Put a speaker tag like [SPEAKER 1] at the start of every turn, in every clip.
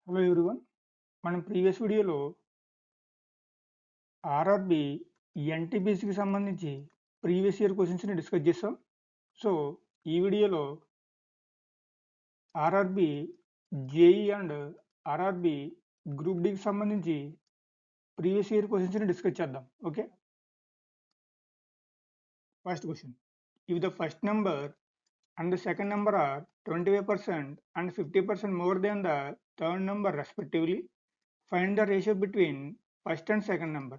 [SPEAKER 1] Hello everyone. మనం previous వీడియోలో RRB ఎన్టీపీసీకి సంబంధించి ప్రీవియస్ ఇయర్ క్వశ్చన్స్ని డిస్కస్ చేస్తాం. సో ఈ వీడియోలో RRB JE and RRB group డికి సంబంధించి ప్రీవియస్ ఇయర్ క్వశ్చన్స్ని డిస్కస్ చేద్దాం. Okay, first question. If the first number and the second number are 25% and 50% more than the third number respectively, find the ratio between first and second number.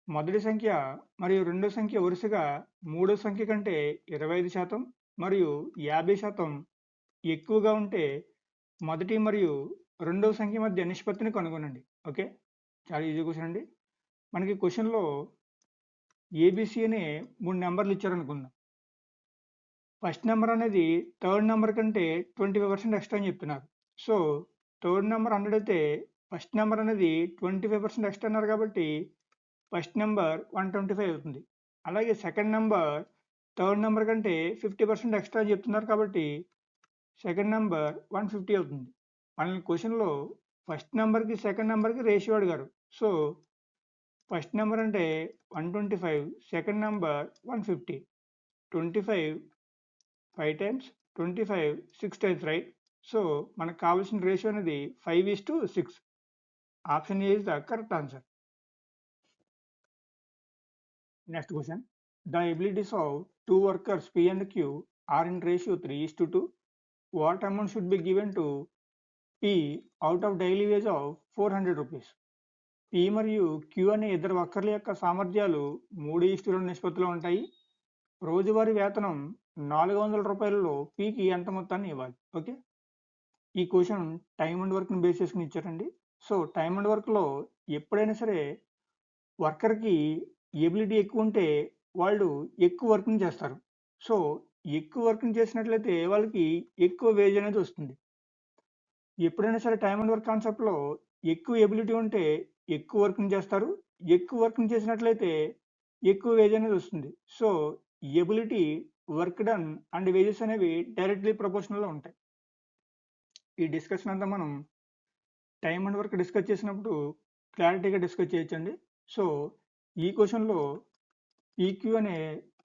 [SPEAKER 1] మొదటి సంఖ్య మరియు రెండో సంఖ్య వరుసగా మూడో సంఖ్య కంటే 25% మరియు 50% ఎక్కువగా ఉంటే మొదటి మరియు రెండవ సంఖ్య మధ్య నిష్పత్తిని కనుగొనండి. ఓకే, చాలా ఈజీ క్వశ్చన్ అండి. మనకి క్వశ్చన్లో ఏబిసి అనే 3 నెంబర్లు ఇచ్చారనుకుందాం. ఫస్ట్ నెంబర్ అనేది థర్డ్ నెంబర్ కంటే 25% ఎక్స్ట్రా అని చెప్తున్నారు. సో థర్డ్ నెంబర్ 100 అయితే ఫస్ట్ నెంబర్ అనేది 25% ఎక్స్ట్రా అన్నారు కాబట్టి ఫస్ట్ నెంబర్ 125 అవుతుంది. అలాగే సెకండ్ నెంబర్ థర్డ్ నెంబర్ కంటే 50% ఎక్స్ట్రా అని చెప్తున్నారు కాబట్టి సెకండ్ నెంబర్ 150 అవుతుంది. మనల్ని క్వశ్చన్లో ఫస్ట్ నెంబర్కి సెకండ్ నెంబర్కి రేషియో అడిగారు. సో ఫస్ట్ నెంబర్ అంటే 125, second number 150. 25 5 times, 25 6 times, right? So మనకు కావాల్సిన రేషియో అనేది 5:6. Option A is the correct answer. Next question. The abilities of 2 workers P and Q are in ratio 3:2. What amount should be given to P out of daily wage of 400 rupees? P మరియు Q అనే ఇద్దరు వర్కర్ల యొక్క సామర్థ్యాలు 3:2 నిష్పత్తిలో ఉంటాయి. రోజువారీ వేతనం 400 రూపాయలలో పీకి ఎంత మొత్తాన్ని ఇవ్వాలి? ఓకే, ఈ క్వశ్చన్ టైమ్ అండ్ వర్క్ని బేస్ చేసుకుని ఇచ్చారండి. సో టైమ్ అండ్ వర్క్లో ఎప్పుడైనా సరే వర్కర్కి ఎబిలిటీ ఎక్కువ ఉంటే వాళ్ళు ఎక్కువ వర్క్ని చేస్తారు. సో ఎక్కువ వర్క్ని చేసినట్లయితే వాళ్ళకి ఎక్కువ వేజ్ అనేది వస్తుంది. ఎప్పుడైనా సరే టైమ్ అండ్ వర్క్ కాన్సెప్ట్లో ఎక్కువ ఎబిలిటీ ఉంటే ఎక్కువ వర్క్ని చేస్తారు, ఎక్కువ వర్క్ని చేసినట్లయితే ఎక్కువ వేజ్ అనేది వస్తుంది. So ability, work done and wages అనేవి డైరెక్ట్లీ ప్రపోర్షనల్లో ఉంటాయి. ఈ డిస్కషన్ అంతా మనం టైమ్ అండ్ వర్క్ డిస్కస్ చేసినప్పుడు క్లారిటీగా డిస్కస్ చేయొచ్చండి. సో ఈ క్వశ్చన్లో పీక్యూ అనే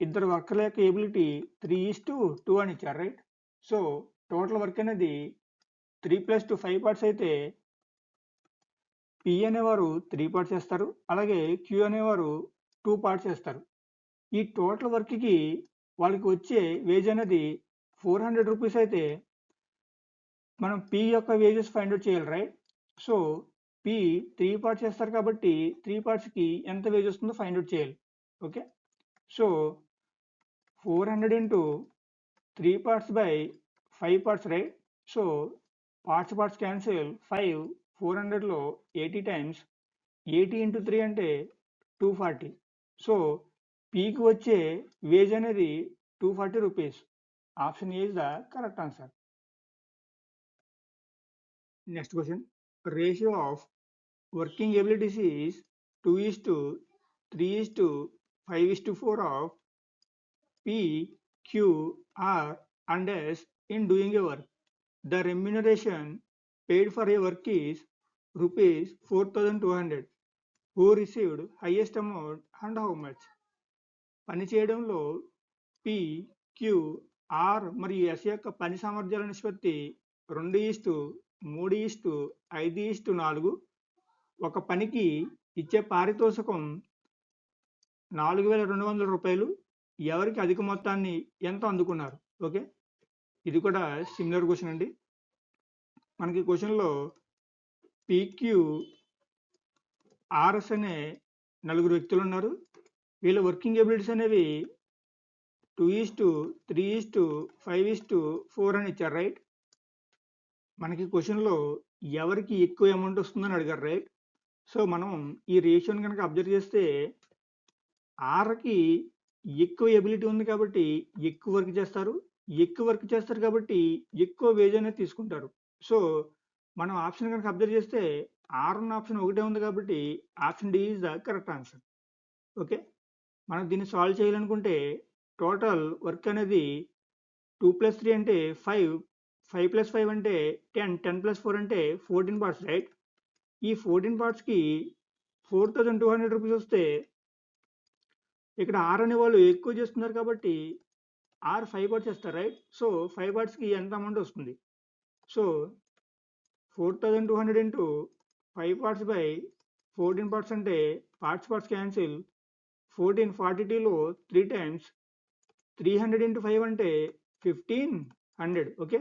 [SPEAKER 1] ఇద్దరు వర్కర్ల యొక్క ఎబిలిటీ 3:2 అని ఇచ్చారు, రైట్? సో టోటల్ వర్క్ అనేది 3+2 5 పార్ట్స్ అయితే పి అనేవారు 3 పార్ట్స్ చేస్తారు, అలాగే క్యూ అనేవారు 2 పార్ట్స్ చేస్తారు. ఈ టోటల్ వర్క్కి వాళ్ళకి వచ్చే వేజ్ అనేది 400 రూపీస్ అయితే మనం పి యొక్క వేజెస్ ఫైండ్ అవుట్ చేయాలి, రైట్? సో పి 3 పార్ట్స్ చేస్తారు కాబట్టి 3 పార్ట్స్కి ఎంత వేజ్ వస్తుందో ఫైండ్ అవుట్ చేయాలి. Okay, so 400 into 3 parts by 5 parts, right? So parts cancel. 5 400లో 80 times 80 into 3 అంటే 240. సో పీకి వచ్చే వేజ్ అనేది 240 rupees. Option A is the correct answer. Next question. Ratio of working abilities is 2:3:5:4 of P, Q, R and S in doing a work. The remuneration paid for a work is rupees 4,200. Who received highest amount and how much? పని చేయడంలో P, Q, R మరియు S యొక్క పని సామర్థ్యాల నిష్పత్తి 2:3:5:4. ఒక పనికి ఇచ్చే పారితోషికం 4,200 రూపాయలు. ఎవరికి అధిక మొత్తాన్ని ఎంత అందుకున్నారు? ఓకే, ఇది కూడా సిమిలర్ క్వశ్చన్ అండి. మనకి క్వశ్చన్లో పీక్యూ ఆర్ఎస్ అనే 4 వ్యక్తులు ఉన్నారు. వీళ్ళ వర్కింగ్ ఎబిలిటీస్ అనేవి 2:3:5:4 అని ఇచ్చారు, రైట్? మనకి క్వశ్చన్లో ఎవరికి ఎక్కువ అమౌంట్ వస్తుందని అడిగారు, రైట్? సో మనం ఈ రేషియోని కనుక అబ్జర్వ్ చేస్తే ఆర్కి ఎక్కువ ఎబిలిటీ ఉంది కాబట్టి ఎక్కువ వర్క్ చేస్తారు కాబట్టి ఎక్కువ వేజ్ అనేది తీసుకుంటారు. సో మనం ఆప్షన్ కనుక అబ్జర్వ్ చేస్తే ఆర్ ఉన్న ఆప్షన్ ఒకటే ఉంది కాబట్టి option D is the correct answer. Okay, మనం దీన్ని సాల్వ్ చేయాలనుకుంటే టోటల్ వర్క్ అనేది 2+3 అంటే 5, 5 ప్లస్ 5 అంటే 10, 10 ప్లస్ 4 అంటే 14 పార్ట్స్ రైట్. ఈ 14 పార్ట్స్కి 4200 రూపీస్ వస్తే ఇక్కడ ఆర్ అనే వాళ్ళు ఎక్కువ చేస్తున్నారు కాబట్టి ఆర్ 5 పార్ట్స్ చేస్తారు రైట్. సో 5 పార్ట్స్కి ఎంత అమౌంట్ వస్తుంది? So 4200 into 5 parts by 14 parts అంటే పార్ట్స్ క్యాన్సిల్. 1442లో 3 టైమ్స్ 300 ఇంటూ 5 అంటే 1500. Okay,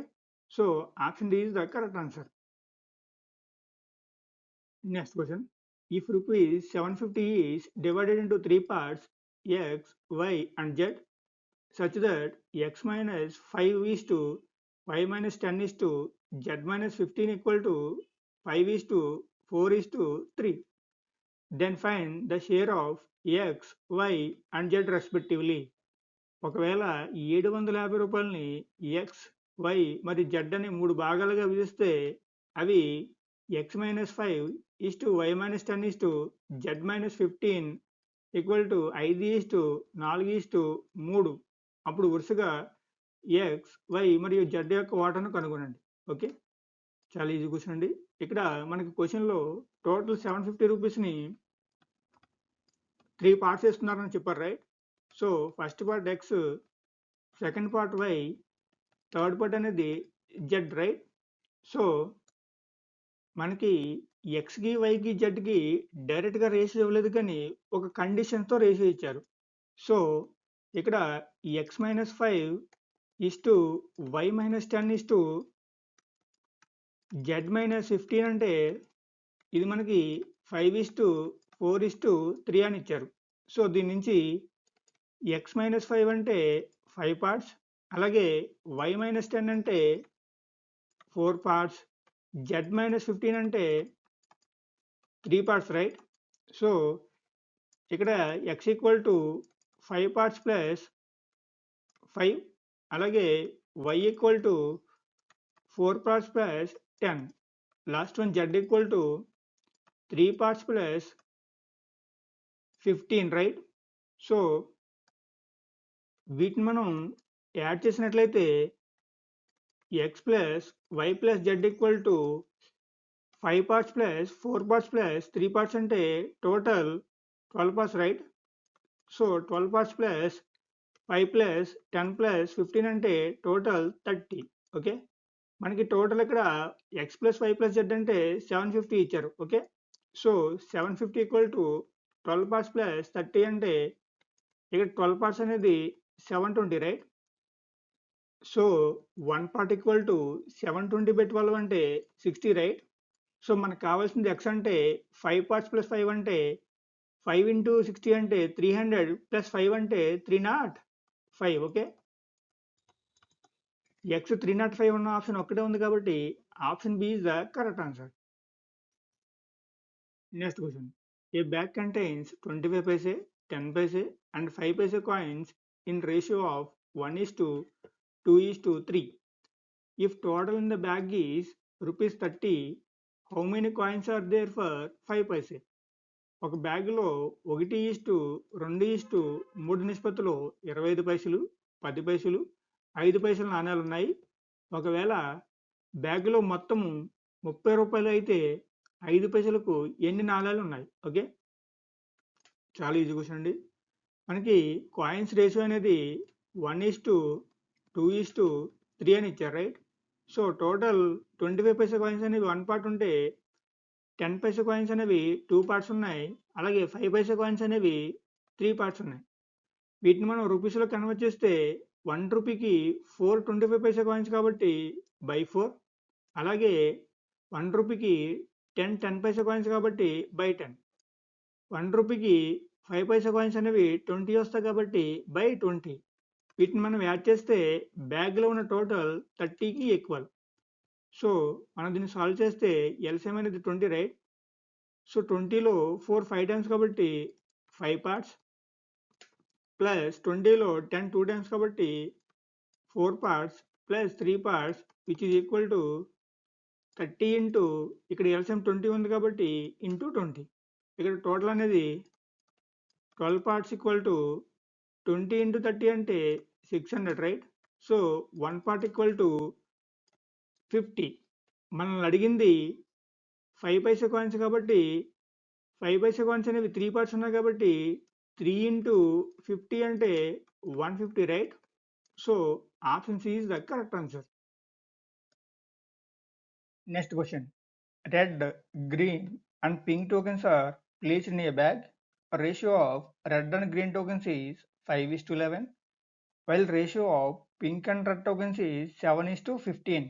[SPEAKER 1] so option D is the correct answer. Next question. If rupees 750 is divided into 3 parts x, y and z such that x minus 5 is to y minus 10 is to z minus 15 equal to 5 is to 4 is to 3, then find the share of x, y and z respectively. ఒకవేళ 750 రూపాయలని X, why మరియు Z అనే 3 భాగాలుగా విధిస్తే అవి X minus 5 is to Y minus 10 is to Z minus 15 equal to 5 is to 4 is to 3. అప్పుడు వరుసగా X, why మరియు జెడ్ యొక్క వాటాను కనుగొనండి. ఓకే, చాలా ఈజీ క్వశ్చన్ అండి. ఇక్కడ మనకి క్వశ్చన్లో టోటల్ 750 రూపీస్ని 3 పార్ట్స్ ఇస్తున్నారని చెప్పారు right. So first part X, second part why, third part అనేది జెడ్ రైట్. సో మనకి ఎక్స్కి, వైకి, జెడ్కి డైరెక్ట్గా రేషియో ఇవ్వలేదు కానీ ఒక కండిషన్తో రేషియో ఇచ్చారు. సో ఇక్కడ X minus 5 is to Y minus 10 is to Z minus 15 అంటే ఇది మనకి 5 ఈస్ టు 4 ఈస్ టు 3 అని ఇచ్చారు. సో దీని నుంచి ఎక్స్ మైనస్ 5 అంటే 5 పార్ట్స్, అలాగే వై మైనస్ 10 అంటే 4 పార్ట్స్, జెడ్ మైనస్ 15 అంటే 3 పార్ట్స్ రైట్. సో ఇక్కడ x equal to 5 parts plus 5, అలాగే y equal to 4 parts plus 10, last one z equal to 3 parts plus 15 right. So వీటిని మనం యాడ్ చేసినట్లయితే x plus why plus z equal to 5 parts plus 4 parts plus 3 parts అంటే total 12 parts right. So 12 parts plus 5 plus 10 plus 15 అంటే total 30. Okay, మనకి total ఇక్కడ X plus why plus Z అంటే 750 ఇచ్చారు. Okay, so 750 equal to 12 parts plus 30 అంటే ఇక్కడ 12 parts అనేది 720 right. So 1 part equal to 720 by 12 అంటే 60 రైట్. సో మనకు కావాల్సింది ఎక్స్ అంటే 5 పార్ట్స్ ప్లస్ 5 అంటే 5 ఇంటూ 60 అంటే 300 ప్లస్ 5 అంటే 305. ఓకే, ఎక్స్ 305 ఉన్న ఆప్షన్ ఒక్కటే ఉంది కాబట్టి option B is the correct answer. Next question. A bag contains 25 paise, 10 paise and 5 paise coins in ratio of 1:2:3. If total in the bag is rupees 30, how many coins are there for 5 paise? ఒక బ్యాగ్లో 1:2:3 నిష్పత్తిలో 25 పైసలు, 10 పైసలు, 5 పైసల నాణ్యాలు ఉన్నాయి. ఒకవేళ బ్యాగ్లో మొత్తము 30 రూపాయలు అయితే 5 పైసలకు ఎన్ని నాణ్యాలు ఉన్నాయి? ఓకే, చాలా ఈజీ క్వశ్చన్ అండి. మనకి కాయిన్స్ రేషియో అనేది 1:2:3 అని ఇచ్చారు రైట్. సో టోటల్ 25 పైసా కాయిన్స్ అనేవి 1 పార్ట్ ఉంటే 10 పైసా కాయిన్స్ అనేవి 2 పార్ట్స్ ఉన్నాయి, అలాగే 5 పైసా కాయిన్స్ అనేవి 3 పార్ట్స్ ఉన్నాయి. వీటిని మనం రూపీస్లో కన్వర్ట్ చేస్తే 1 రూపీకి 4 25 పైసా కాయిన్స్ కాబట్టి బై 4, అలాగే 1 రూపీకి 10 పైసా కాయిన్స్ కాబట్టి బై 10, 1 రూపీకి 5 పైసా కాయిన్స్ అనేవి 20 వస్తాయి కాబట్టి బై 20. వీటిని మనం యాడ్ చేస్తే బ్యాగ్లో ఉన్న టోటల్ 30కి ఈక్వల్. సో మనం దీన్ని సాల్వ్ చేస్తే ఎల్సిఎం అనేది 20 రైట్. సో 20లో 4 5 టైమ్స్ కాబట్టి 5 పార్ట్స్ ప్లస్ 20లో 10 2 టైమ్స్ కాబట్టి 4 parts plus 3 parts which is equal to 30 into ఇక్కడ ఎల్సిఎం 20 ఉంది కాబట్టి ఇంటూ 20. ఇక్కడ టోటల్ అనేది 12 పార్ట్స్ ఈక్వల్ టు 20 ఇంటూ 30 అంటే 600 right. So 1 part equal to 50. మనల్ని అడిగింది 5 పైసా కాయిన్స్ కాబట్టి 5 పైసా కాయిన్స్ అనేవి 3 పార్ట్స్ ఉన్నాయి కాబట్టి 3 ఇంటూ 50 అంటే 150, right? So option C is the correct answer. Next question. Red, green and pink tokens are placed in a bag. A ratio of red and green tokens is 5:11, while ratio of pink and red tokens is 7:15.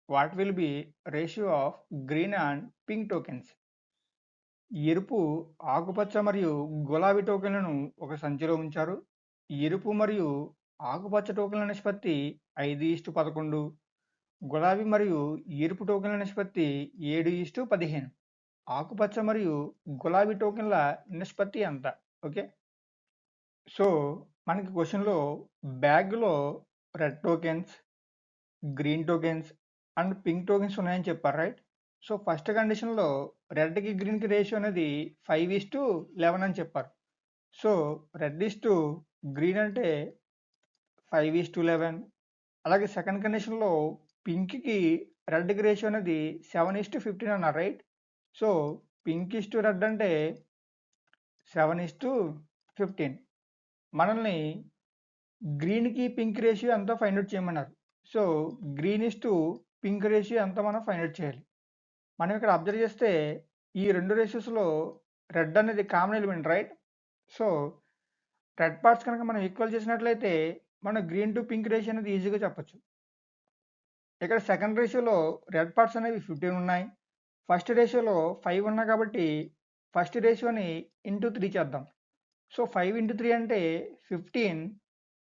[SPEAKER 1] What will be ratio of green and pink tokens? ఎరుపు, ఆకుపచ్చ మరియు గులాబీ టోకెన్లను ఒక సంచిలో ఉంచారు. ఎరుపు మరియు ఆకుపచ్చ టోకెన్ల నిష్పత్తి 5:11, గులాబీ మరియు ఎరుపు టోకెన్ల నిష్పత్తి 7:15. ఆకుపచ్చ మరియు గులాబీ టోకెన్ల నిష్పత్తి ఎంత? ఓకే, సో మనకి క్వశ్చన్లో బ్యాగ్లో red tokens, green tokens and pink tokens ఉన్నాయని చెప్పారు, రైట్? సో ఫస్ట్ కండిషన్లో రెడ్కి గ్రీన్కి రేషియో అనేది 5:11 అని చెప్పారు. సో రెడ్ ఇస్టు గ్రీన్ అంటే 5:11. అలాగే సెకండ్ కండిషన్లో పింక్కి రెడ్కి రేషియో అనేది 7:15 అన్నారు, right? So pink is to red అంటే 7:15. మనల్ని గ్రీన్కి పింక్ రేషియో ఎంతో ఫైండ్ అవుట్ చేయమన్నారు. So green is to pink ratio ఎంతో మనం ఫైండ్ అవుట్ చేయాలి. మనం ఇక్కడ అబ్జర్వ్ చేస్తే ఈ రెండు రేషియోస్లో రెడ్ అనేది common element, right? So red parts కనుక మనం ఈక్వల్ చేసినట్లయితే మనం గ్రీన్ టు పింక్ రేషియో అనేది ఈజీగా చెప్పొచ్చు. ఇక్కడ సెకండ్ రేషియోలో రెడ్ పార్ట్స్ అనేవి 15 ఉన్నాయి, ఫస్ట్ రేషియోలో 5 ఉన్నాయి కాబట్టి ఫస్ట్ రేషియోని ఇంటూ 3 చేద్దాం. సో 5 ఇంటూ 3 అంటే 15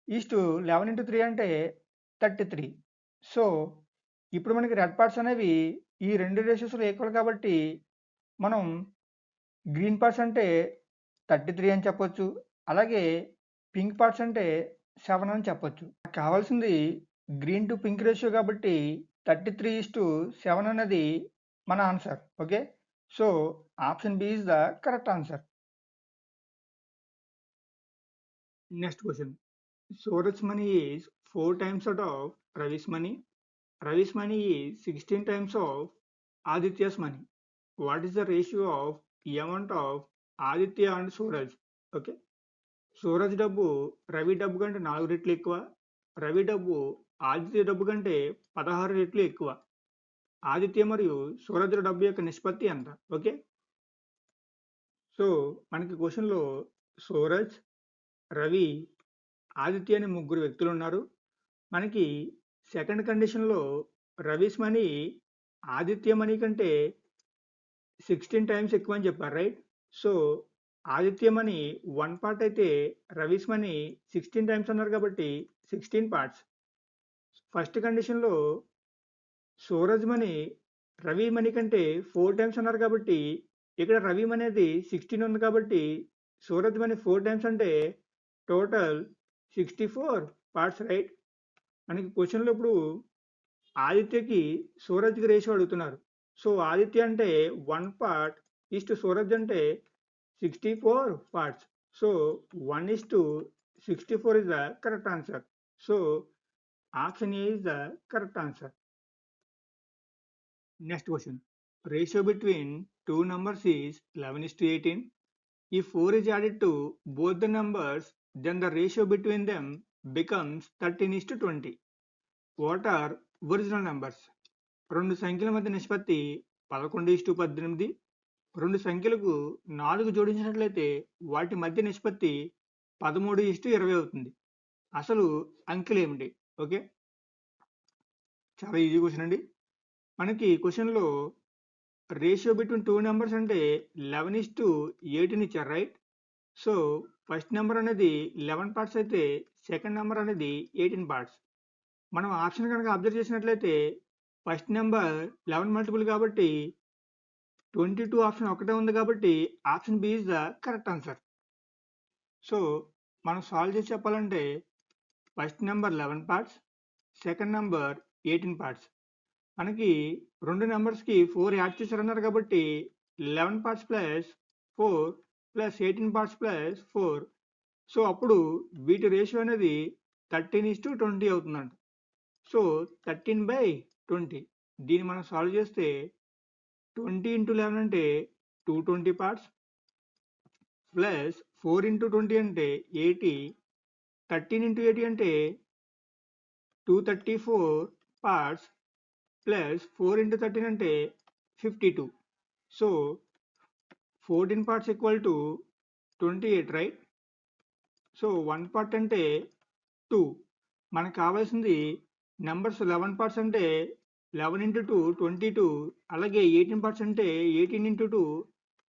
[SPEAKER 1] ఈస్టు 11 ఇంటూ 3 అంటే 33. సో ఇప్పుడు మనకి రెడ్ పార్ట్స్ అనేవి ఈ రెండు రేషియోస్లో ఈక్వల్ కాబట్టి మనం గ్రీన్ పార్ట్స్ అంటే 33 అని చెప్పొచ్చు, అలాగే పింక్ పార్ట్స్ అంటే 7 అని చెప్పొచ్చు. కావాల్సింది గ్రీన్ టు పింక్ రేషియో కాబట్టి 33:7 అనేది మన answer. Okay, so option B is the correct answer. Next question. Suraj's money is 4 times that of Ravi's money. Ravi's money is 16 times of Aditya's money. What is the ratio of amount of Aditya and Suraj? Okay, Suraj డబ్బు రవి డబ్బు కంటే 4 రెట్లు ఎక్కువ, రవి డబ్బు ఆదిత్య డబ్బు కంటే 16 రెట్లు ఎక్కువ. ఆదిత్య మరియు సూరజ్ డబ్బు యొక్క నిష్పత్తి ఎంత? ఓకే, సో మనకి క్వశ్చన్లో సూరజ్, రవి, ఆదిత్య అనే ముగ్గురు వ్యక్తులు ఉన్నారు. మనకి సెకండ్ కండిషన్లో రవిస్ మనీ ఆదిత్య మనీ కంటే 16 టైమ్స్ ఎక్కువ అని చెప్పారు, right? So Aditya money 1 part అయితే రవిస్ మనీ 16 టైమ్స్ అన్నారు కాబట్టి 16 పార్ట్స్. ఫస్ట్ కండిషన్లో సూరజ్ మనీ రవి మనీ కంటే 4 టైమ్స్ అన్నారు కాబట్టి ఇక్కడ రవి మనీ అనేది 16 ఉంది కాబట్టి సూరజ్ మనీ 4 టైమ్స్ అంటే టోటల్ 64 పార్ట్స్, రైట్? మనకి క్వశ్చన్లో ఇప్పుడు ఆదిత్యకి సూరజ్కి రేషియో అడుగుతున్నారు. సో ఆదిత్య అంటే 1 పార్ట్ ఈస్ట్ సూరజ్ అంటే 64 parts. So 1:64 is the correct answer. So option A is the correct answer. Next question. Ratio between two numbers is 11:18. If 4 is added to both the numbers, then the ratio between them becomes 13:20. What are original numbers? రెండు సంఖ్యల మధ్య నిష్పత్తి 11:18. రెండు సంఖ్యలకు 4 జోడించినట్లయితే వాటి మధ్య నిష్పత్తి 13:20 అవుతుంది. అసలు అంకెలు ఏమిటి? ఓకే, చాలా ఈజీ క్వశ్చన్ అండి. మనకి క్వశ్చన్లో రేషియో బిట్వీన్ టూ నెంబర్స్ అంటే 11:18 ఇచ్చారు, రైట్? సో ఫస్ట్ నెంబర్ అనేది 11 పార్ట్స్ అయితే సెకండ్ నెంబర్ అనేది 18 పార్ట్స్. మనం ఆప్షన్ కనుక అబ్జర్వ్ చేసినట్లయితే ఫస్ట్ నెంబర్ 11 మల్టిపుల్ కాబట్టి 22 ఆప్షన్ ఒకటే ఉంది కాబట్టి option B is the correct answer. So మనం సాల్వ్ చేసి చెప్పాలంటే first number 11 parts, second number 18 parts. మనకి రెండు నెంబర్స్కి 4 యాడ్ చేశారన్నారు కాబట్టి 11 parts plus 4 plus 18 parts plus 4. So అప్పుడు వీటి రేషియో అనేది 13:20 అవుతుందంట. సో 13/20. దీన్ని మనం సాల్వ్ చేస్తే 20 into 11 అంటే 220 parts ప్లస్ 4 into 20 అంటే 80, 13 into 80 అంటే 234 parts ప్లస్ 4 into 13 అంటే 52. So 14 parts equal to 28, right? So 1 part అంటే 2. మనకు కావాల్సింది నెంబర్స్ 11 parts అంటే 11 into 2 22, అలాగే 18 parts అంటే 18 into 2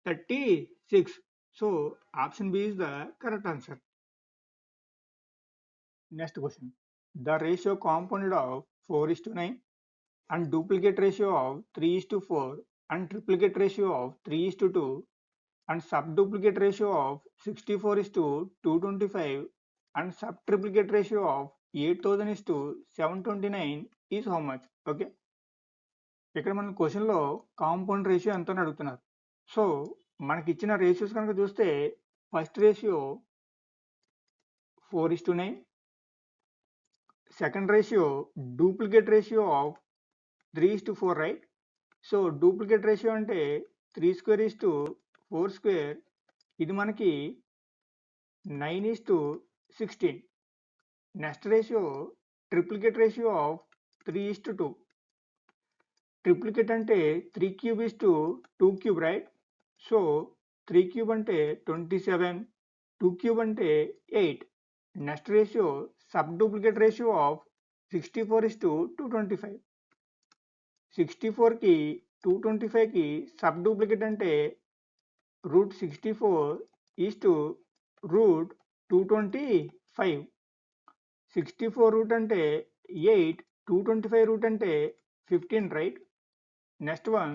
[SPEAKER 1] 36. So option B is the correct answer. Next question. The ratio compounded of 4:9 and duplicate ratio of 3:4 and triplicate ratio of 3:2 and subduplicate ratio of 64:225 and subtriplicate ratio of 8000:729 is how much? Okay, ఇక్కడ మన క్వశ్చన్లో compound ratio ఎంత అని అడుగుతున్నారు. So మనకి ఇచ్చిన ratios కనుక చూస్తే first ratio 4:9, second ratio duplicate ratio of 3:4, right? So duplicate ratio అంటే 3² 4², ఇది మనకి 9:16. Next ratio triplicate ratio of 3:2. Triplicate అంటే 3³ 2³, రైట్? సో 3³ అంటే 27, 2³ అంటే 8. Next ratio sub duplicate ratio of 64:225. 64కి 225కి సబ్ డూప్లికేట్ అంటే √64:225. 64 రూట్ అంటే 8, 225 రూట్ అంటే 15, right? Next one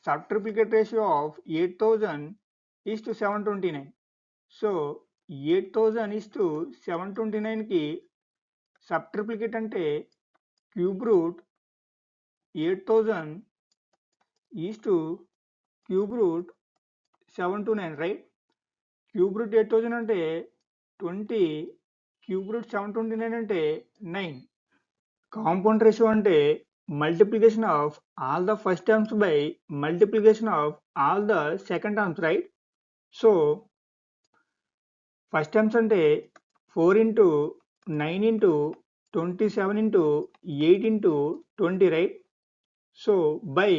[SPEAKER 1] sub triplicate ratio of 8000:729. So 8000:729కి సబ్ ట్రిప్లికేట్ అంటే cube root 8000:729, right? Cube root 8000 అంటే 20, క్యూబ్ రూట్ 729 అంటే 9. కాంపౌండ్ రేషియో అంటే multiplication of all the first terms by multiplication of all the second terms, right? So first terms అంటే 4 into 9 into 27 into 8 into 20, right? So by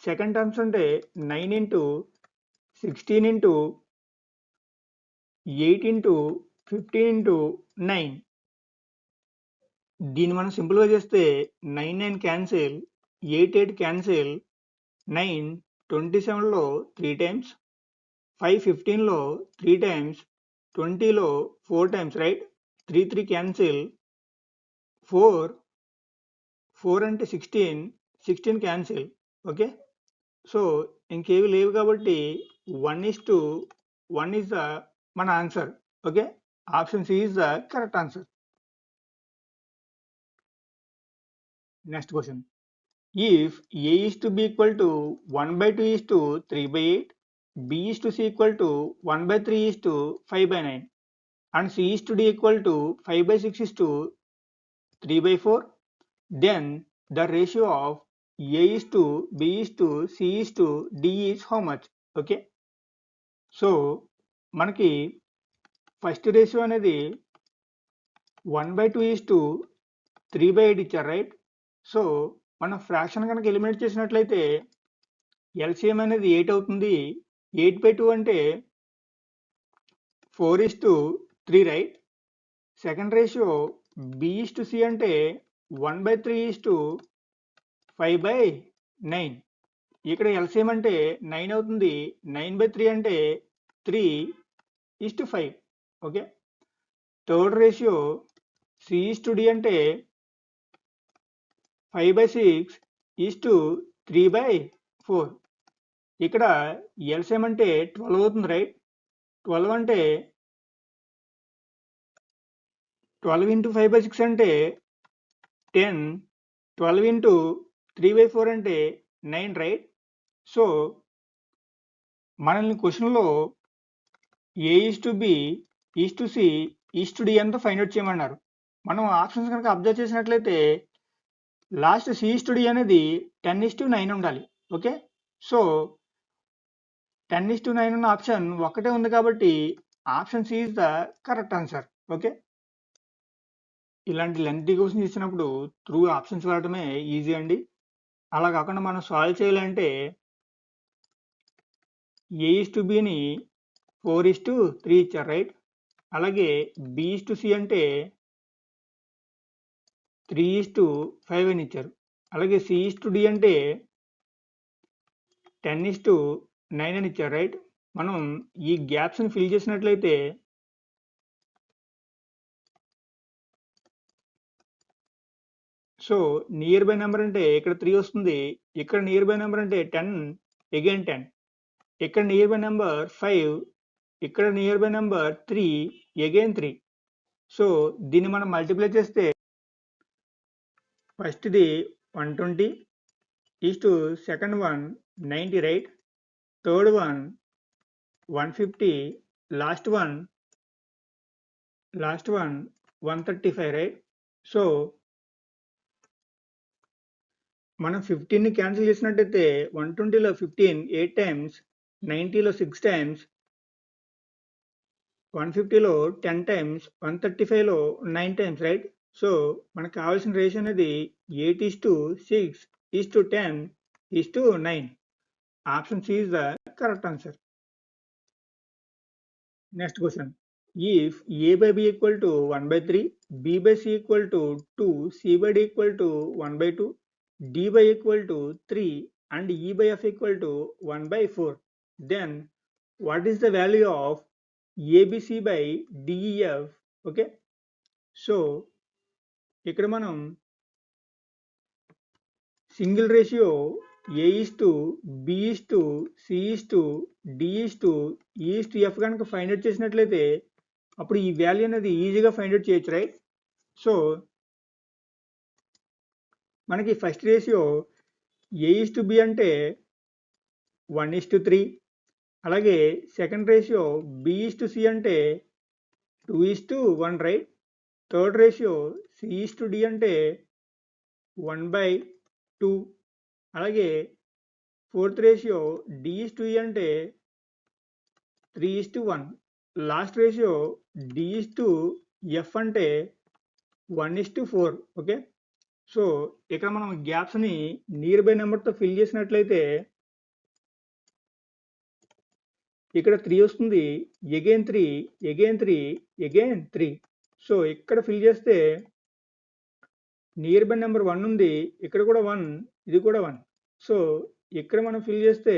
[SPEAKER 1] second terms అంటే 9 into 16 into 8 into 15 into 9. దీన్ని మనం సింపుల్గా చేస్తే 9 9 cancel, 8 8 cancel, 9 27లో 3 times, 5 15లో 3 times, 20లో 4 times, right? 3 3 cancel, 4 అంటే 16, 16 క్యాన్సిల్. ఓకే, సో ఇంకేవి లేవు కాబట్టి 1:1 is the మన answer. Okay, option C is the correct answer. Next question. If A is to B equal to 1/2 is to 3/8, B is to C equal to 1/3 is to 5/9, and C is to D equal to 5/6 is to 3/4, then the ratio of A is to B is to C is to D is how much? Okay, so మనకి first ratio అనేది 1/2 is to 3/8 ఇచ్చారు, right? So మనం fraction కనుక eliminate చేసినట్లయితే LCM అనేది 8 అవుతుంది. 8/2 అంటే 4:3, right? Second ratio B is to C అంటే 1/3 is to 5/9. ఇక్కడ ఎల్సిఎం అంటే 9 అవుతుంది. 9/3 అంటే 3:5. Okay, third ratio C is to D అంటే 5/6 is to 3/4. ఇక్కడ ఎల్సిఎం అంటే 12 అవుతుంది, రైట్? 12 అంటే 12 into 5/6 అంటే 10, 12 into 3/4 అంటే 9, రైట్? సో మనల్ని క్వశ్చన్లో A is to B is to C is to D అంతా ఫైండ్ అవుట్ చేయమన్నారు. మనం ఆప్షన్స్ కనుక అబ్జర్వ్ చేసినట్లయితే లాస్ట్ C/D అనేది 10:9 ఉండాలి. ఓకే. సో 10:9 ఉన్న ఆప్షన్ ఒకటే ఉంది కాబట్టి option C is the correct answer. Okay. ఇలాంటి లెంగ్తీ క్వశ్చన్స్ ఇచ్చినప్పుడు త్రూ ఆప్షన్స్ వాడటమే ఈజీ అండి. అలా కాకుండా మనం సాల్వ్ చేయాలంటే A/Bని 4:3 ఇచ్చారు రైట్. అలాగే B/C అంటే 3:5 అని ఇచ్చారు. అలాగే C/D అంటే 10:9 అని ఇచ్చారు రైట్. మనం ఈ గ్యాప్స్ని ఫిల్ చేసినట్లయితే సో నియర్ బై నెంబర్ అంటే ఇక్కడ 3 వస్తుంది. ఇక్కడ నియర్ బై నెంబర్ అంటే 10 అగైన్ 10. ఇక్కడ నియర్ బై నెంబర్ 5, ఇక్కడ near by number 3 again 3. So దీన్ని మనం మల్టిప్లై చేస్తే ఫస్ట్ది 120 is to second one 90 right. Third one 150, last one 135 right. So మనం 15ని క్యాన్సిల్ చేసినట్టయితే 120లో 15 8 టైమ్స్, 90లో 6 టైమ్స్, 150లో 10 టైమ్స్, 135లో 9 టైమ్స్ రైట్. సో మనకు కావాల్సిన రేషియో అనేది 8:6:10:9. Option C is the correct answer. Next question. If A by B equal to 1/3, B by C equal to 2, C by D equal to 1/2, D by equal to 3 and E by F equal to 1/4, then what is the value of ABC by DEF? Okay. So ఇక్కడ మనం single ratio A/B/C/D/E/F కనుక find out చేసినట్లయితే అప్పుడు ఈ value అనేది ఈజీగా find out చేయొచ్చు right. So మనకి ఫస్ట్ రేషియో A/B అంటే 1:3. అలాగే సెకండ్ రేషియో B/C అంటే 2:1 రైట్. థర్డ్ రేషియో C/D అంటే 1/2. అలాగే ఫోర్త్ రేషియో D/E అంటే 3:1. లాస్ట్ రేషియో D/F అంటే 1:4. ఓకే. సో ఇక్కడ మనం గ్యాప్స్ని నియర్ బై నెంబర్తో ఫిల్ చేసినట్లయితే ఇక్కడ 3 వస్తుంది, అగైన్ 3, అగైన్ 3, అగైన్ 3. సో ఇక్కడ ఫిల్ చేస్తే నియర్ బై నెంబర్ 1 ఉంది, ఇక్కడ కూడా 1, ఇది కూడా 1. సో ఇక్కడ మనం ఫిల్ చేస్తే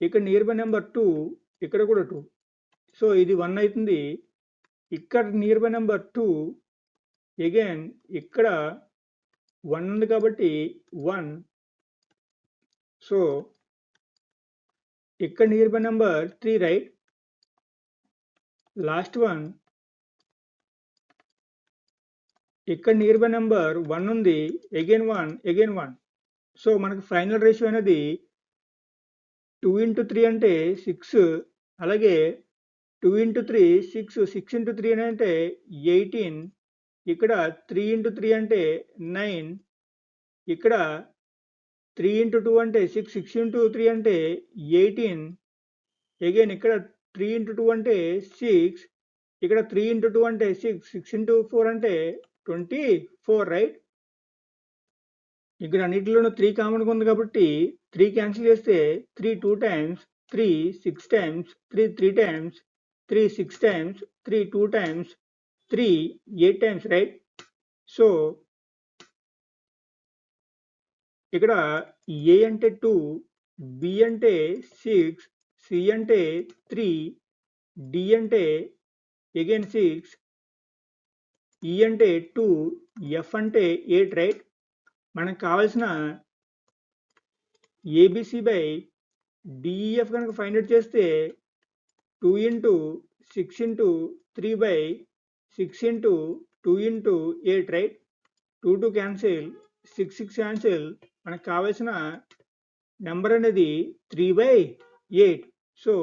[SPEAKER 1] ఇక్కడ నియర్ బై నెంబర్ 2, ఇక్కడ కూడా 2. సో ఇది 1 అవుతుంది. ఇక్కడ నియర్ బై నెంబర్ 2, అగైన్ ఇక్కడ 1 ఉంది కాబట్టి 1. సో ఇక్కడ near by number 3 right. Last one ఇక్కడ నియర్ బై నెంబర్ 1 ఉంది, అగైన్ 1, అగైన్ 1. సో మనకు ఫైనల్ రేషియో అనేది 2 into 3 అంటే 6. అలాగే 2 into 3 6, 6 into 3 అంటే 18. ఇక్కడ 3 into 3 అంటే 9. ఇక్కడ 3 into 2 అంటే 6, 6 into 3 అంటే 18. అగైన్ ఇక్కడ 3 into 2 అంటే 6. ఇక్కడ 3 into 2 అంటే 6, 6 into 4 అంటే 24 రైట్. ఇక్కడ అన్నిటిలోనూ 3 కామన్గా ఉంది కాబట్టి 3 క్యాన్సిల్ చేస్తే 3 2 times, 3 6 times, 3 3 times, 3 6 times, 3 2 times, 3 8 times right. So ఇక్కడ A అంటే 2, B అంటే 6, C అంటే 3, D అంటే అగైన్ 6, E అంటే 2, F అంటే 8 రైట్. మనకు కావాల్సిన ABC బై DEF కనుక ఫైండ్ అవుట్ చేస్తే 2 into 6 into 3 by 6 into 2 into 8 right. 2 2 cancel, 6 6 cancel. మనకు కావాల్సిన నెంబర్ అనేది 3/8. So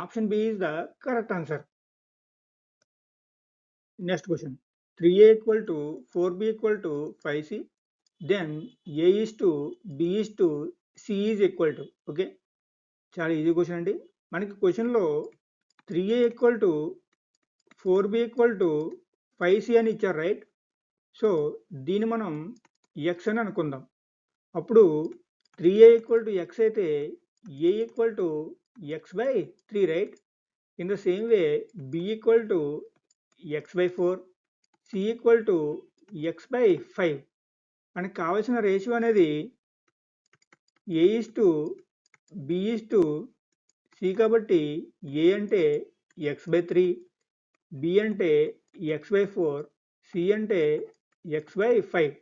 [SPEAKER 1] option B is the correct answer. Next question. 3A equal to 4B equal to 5C. Then A is to B is to C is equal to. Okay, చాలా easy question అండి. మనకి క్వశ్చన్లో 3a equal to 4b equal to 5c అని ఇచ్చారు, right? So దీన్ని మనం X అని అనుకుందాం. అప్పుడు 3a ఈక్వల్ టు ఎక్స్ అయితే a equal to X by 3, right? In the same way b equal to X by 4, c equal to X by 5. మనకి కావాల్సిన రేషియో అనేది a is to b is to c కాబట్టి a అంటే X by 3, b అంటే X by 4, c అంటే X by 5.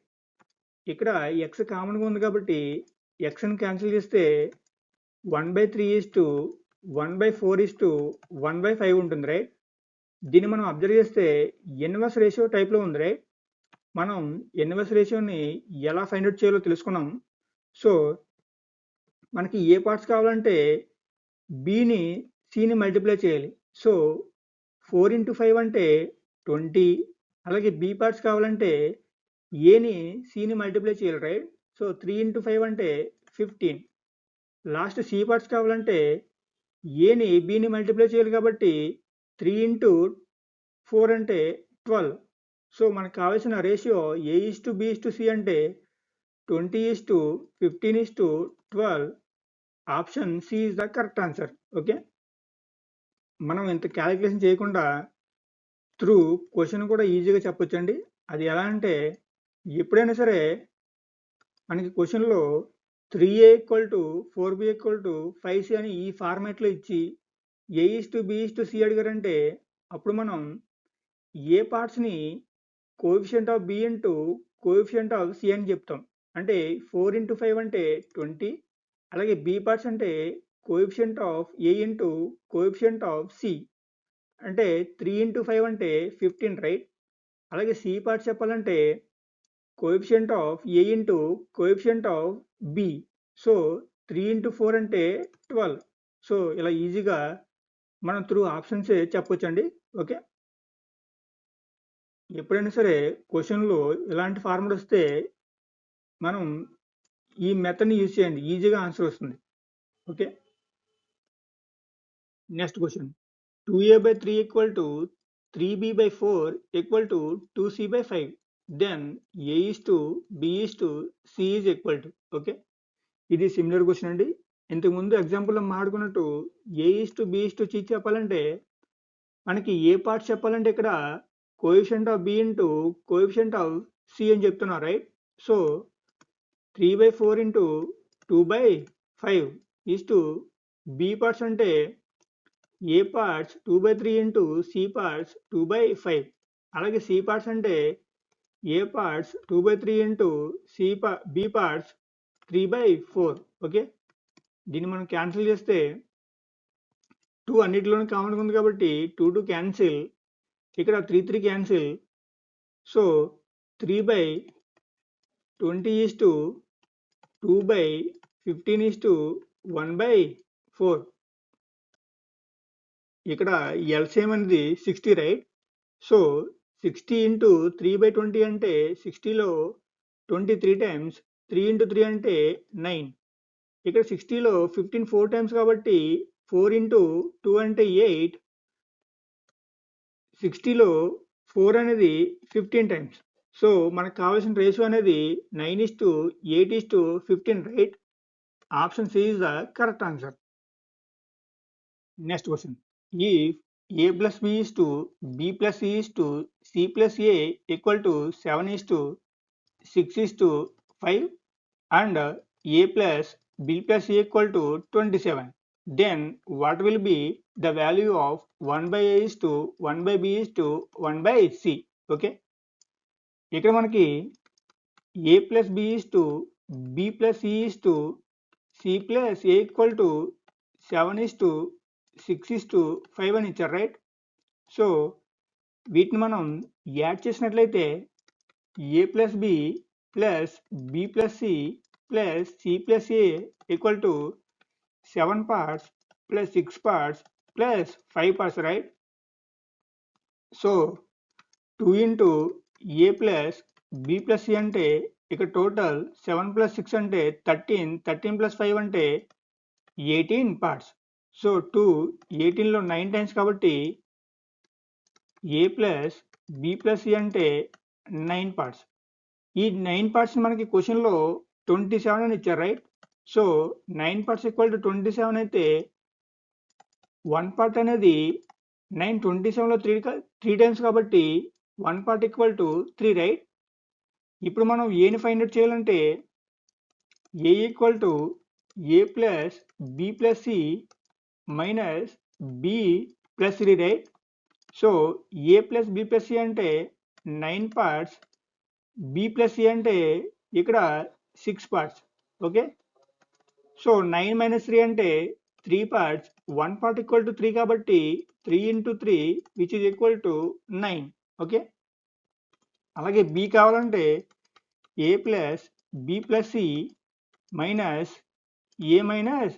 [SPEAKER 1] ఇక్కడ X కామన్గా ఉంది కాబట్టి ఎక్స్ని క్యాన్సిల్ చేస్తే 1/3 ఈజ్ టు 1/4 ఈజ్ టు 1/5 ఉంటుంది, రైట్? దీన్ని మనం అబ్జర్వ్ చేస్తే ఇన్వర్స్ రేషియో టైప్లో ఉంది, రైట్? మనం ఇన్వర్స్ రేషియోని ఎలా ఫైండ్ అవుట్ చేయాలో తెలుసుకున్నాం. సో మనకి ఏ పార్ట్స్ కావాలంటే బిని సిని మల్టిప్లై చేయాలి. సో 4 into 5 అంటే 20. అలాగే బి పార్ట్స్ కావాలంటే ఏని సిని మల్టిప్లై చేయాలి, రైట్? సో 3 into 5 అంటే 15. లాస్ట్ సి పార్ట్స్ కావాలంటే ఏని బిని మల్టిప్లై చేయాలి కాబట్టి 3 into 4 అంటే 12. సో మనకు కావాల్సిన ratio A is to B is to C అంటే 20 is to 15 is to 12. Option C is the correct answer. Okay, మనం ఇంత క్యాలిక్యులేషన్ చేయకుండా త్రూ క్వశ్చన్ కూడా ఈజీగా చెప్పొచ్చండి. అది ఎలా అంటే ఎప్పుడైనా సరే మనకి క్వశ్చన్లో 3a equal to 4b equal to 5c అని ఈ ఫార్మాట్లో ఇచ్చి A is to B is to C అడిగారంటే అప్పుడు మనం ఏ పార్ట్స్ని coefficient of B into coefficient of C అని చెప్తాం. అంటే 4 into 5 అంటే 20. అలాగే బి పార్ట్స్ అంటే coefficient of A into coefficient of C అంటే 3 into 5 అంటే 15, రైట్? అలాగే సి పార్ట్స్ చెప్పాలంటే coefficient of A into coefficient of B. So 3 into 4 అంటే 12. సో ఇలా ఈజీగా మనం త్రూ ఆప్షన్సే చెప్పొచ్చండి. ఓకే, ఎప్పుడైనా సరే క్వశ్చన్లో ఇలాంటి ఫార్ములా వస్తే మనం ఈ మెథడ్ని యూజ్ చేయండి, ఈజీగా ఆన్సర్ వస్తుంది. Okay, next question 2a/3 equal to 3b/4 equal to 2c/5. Then A is to B is to C is equal to. Okay, ఇది సిమిలర్ క్వశ్చన్ అండి. ఇంతకుముందు ఎగ్జాంపుల్లో మాట్లాడుకున్నట్టు A is to B is to C చెప్పాలంటే మనకి A parts చెప్పాలంటే ఇక్కడ coefficient of B into coefficient of C అని చెప్తున్నా, right? So 3/4 into 2/5 is to B parts అంటే A parts 2/3 into C parts 2/5. అలాగే సి పార్ట్స్ అంటే A parts 2/3 into B parts 3/4. Okay, దీన్ని మనం క్యాన్సిల్ చేస్తే 2 అన్నిటిలోనూ కామన్గా ఉంది కాబట్టి 2 క్యాన్సిల్, ఇక్కడ 3 cancel. So 3/20 is to 2/15 is to 1/4. ఇక్కడ ఎల్సిఎం అనేది 60, రైట్? సో 60 ఇంటూ 3/20 అంటే 60లో 23 టైమ్స్ 3 into 3 అంటే 9. ఇక్కడ 60లో 15 4 టైమ్స్ కాబట్టి 4 into 2 అంటే 8. 60లో 4 అనేది 15 టైమ్స్. సో మనకు కావాల్సిన రేషియో అనేది 9:8:15, right? Option C is the correct answer. Next question, if a plus b is to b plus c is to c plus a equal to 7 is to 6 is to 5 and a plus b plus c equal to 27, then what will be the value of 1 by a is to 1 by b is to 1 by c? Okay, ఇక్కడ మనకి a plus b is to b plus c is to c plus a equal to 7 is to 6 is to 5 అని ఇచ్చారు, right? So వీటిని మనం add చేసినట్లయితే A plus B plus B plus C plus C plus A equal to 7 parts plus 6 parts plus 5 parts, right? So 2 into a plus B plus C అంటే ఇక్కడ total 7 plus 6 అంటే 13, 13 plus 5 అంటే 18 parts. So 2 18లో 9 times కాబట్టి ఏ plus B plus C అంటే 9 parts. ఈ 9 parts మనకి క్వశ్చన్లో 27 అని ఇచ్చారు, right? So 9 parts equal to 27 అయితే 1 పార్ట్ అనేది 9 27లో 3 టైమ్స్ కాబట్టి 1 పార్ట్ ఈక్వల్ టు 3, రైట్? ఇప్పుడు మనం ఏని ఫైండ్ అవుట్ చేయాలంటే A equal to A plus B plus C minus B plus 3, right? So A plus B plus C అంటే 9 parts, B plus C అంటే ఇక్కడ 6 పార్ట్స్. ఓకే, సో 9 మైనస్ 3 అంటే 3 parts. 1 part equal to 3 కాబట్టి 3 into 3 which is equal to 9. Okay, అలాగే B కావాలంటే A plus B plus C minus A minus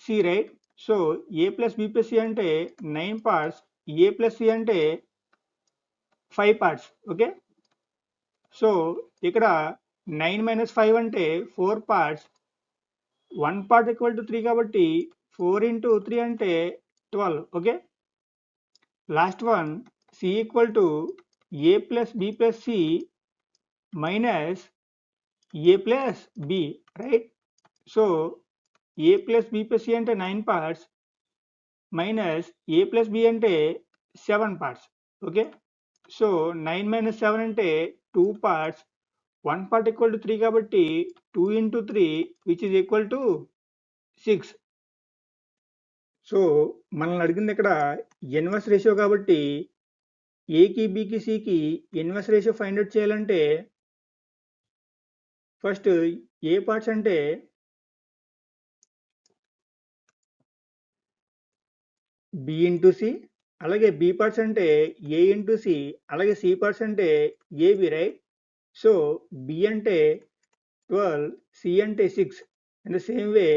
[SPEAKER 1] C, right? So A plus B plus C అంటే 9 parts, ఏ plus C అంటే 5 parts. Okay, so ఇక్కడ 9 minus 5 అంటే 4 parts. 1 part equal to 3 కాబట్టి 4 into 3 అంటే 12. Okay, last one C equal to A plus B plus C minus A plus B, right? So A plus B plus C అంటే 9 parts minus A plus B అంటే 7 parts. Okay, so 9 minus 7 అంటే 2 parts. 1 part equal to 3 కాబట్టి 2 into 3 which is equal to 6. So మనల్ని అడిగింది ఇక్కడ inverse ratio కాబట్టి ఏకి బికి సికి ఇన్వర్స్ రేషియో ఫైండ్ అవుట్ చేయాలంటే ఫస్ట్ ఏ పార్ట్స్ అంటే బి ఇంటూ సి, అలాగే బి పార్ట్స్ అంటే ఏ ఇంటూ సి, అలాగే సి పార్ట్స్ అంటే ఏబి, రైట్? సో బి అంటే 12, సి అంటే 6. In the same way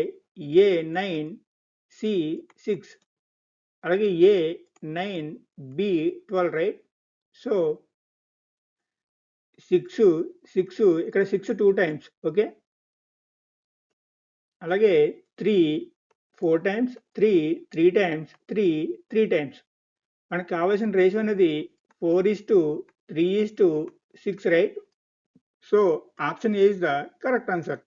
[SPEAKER 1] A 9, C 6, అలాగే ఏ 9, బి 12, రైట్? సో 6 ఇక్కడ 6 2 టైమ్స్. ఓకే, అలాగే 3 4 టైమ్స్, 3 3 టైమ్స్, 3 3 టైమ్స్. మనకు కావాల్సిన రేషియో అనేది 4:3:6, right? So option A is the correct answer.